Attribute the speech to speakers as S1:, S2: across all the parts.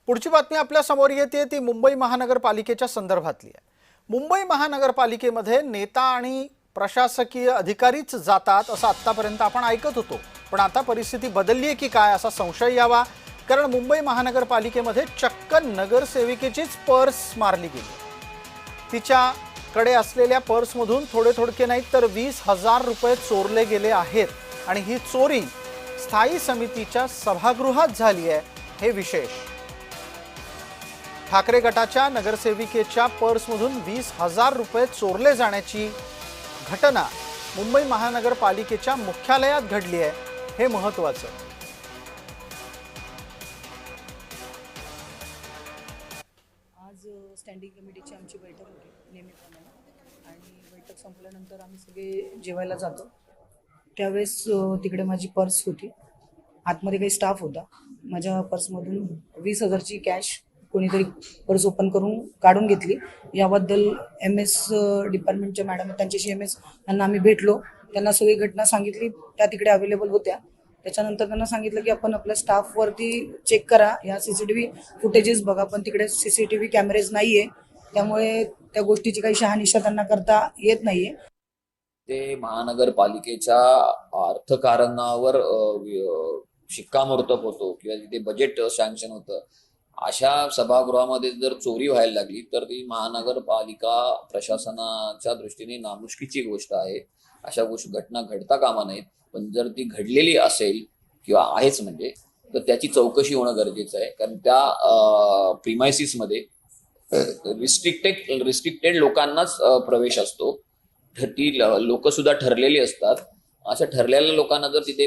S1: पुढची बातमी आपल्या समोर येते ती मुंबई महानगरपालिकेच्या संदर्भातली आहे। मुंबई महानगरपालिकेमध्ये नेता आणि प्रशासकीय अधिकारीच जातात असं आतापर्यंत आपण ऐकत होतो, पण आता परिस्थिती बदलली आहे की काय असा संशय यावा, कारण मुंबई महानगरपालिकेमध्ये चक्क नगरसेविकेचीच पर्स मारली गेली। तिच्याकडे असलेल्या पर्समधून थोडे नाहीत तर 20,000 रुपये चोरले गेले आहेत आणि ही चोरी स्थायी समितीच्या सभागृहात झाली आहे। हे विशेष, ठाकरे गटाच्या नगरसेविकेच्या पर्समधून 20,000 रुपये चोरले जाण्याची घटना मुंबई महानगरपालिकेच्या मुख्यालयात घडली आहे। हे महत्त्वाचं।
S2: आज स्टँडिंग कमिटीची आमची बैठक होती नेहमीप्रमाणे, आणि बैठक संपल्यानंतर आम्ही सगळे जेवायला जातो। त्यावेळेस तिकडे माझी पर्स होती, आतमध्ये काही स्टाफ होता। माझ्या पर्समधून 20,000ची कॅश कोणीतरी पर्स ओपन करून काढून घेतली। याबद्दल MS डिपार्टमेंटच्या मॅडम, त्यांच्याशी MS यांना आम्ही भेटलो, त्यांना सगळी घटना सांगितली। त्या तिकडे अवेलेबल होत्या। त्याच्यानंतर त्यांना सांगितलं की आपण आपल्या स्टाफवरती चेक करा, या CCTV फुटेजेस बघा, पण तिकडे CCTV कॅमेरेज नाहीये, त्यामुळे त्या गोष्टीची काही शहानिशा त्यांना करता येत नाहीये।
S3: ते महानगरपालिकेच्या अर्थकारणावर शिक्कामोर्तब होतो किंवा तिथे बजेट सँक्शन होतं, अशा सभागृहामध्ये जर चोरी व्हायला लागली तर ती महानगरपालिका प्रशासनाच्या दृष्टीने नामुष्कीची गोष्ट आहे। अशा घटना घडता कामा नयेत, पण जर ती घडलेली असेल किंवा आहेच म्हणजे, तर त्याची चौकशी होणं गरजेचं आहे। कारण त्या प्रिमायसिसमध्ये रिस्ट्रिक्टेड लोकांनाच प्रवेश असतो। ती लोक सुद्धा ठरलेली असतात। अशा ठरलेल्या लोकांना जर तिथे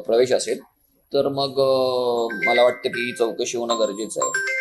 S3: प्रवेश असेल तर मग मला वाटतं की चौकशी होणं गरजेचं आहे।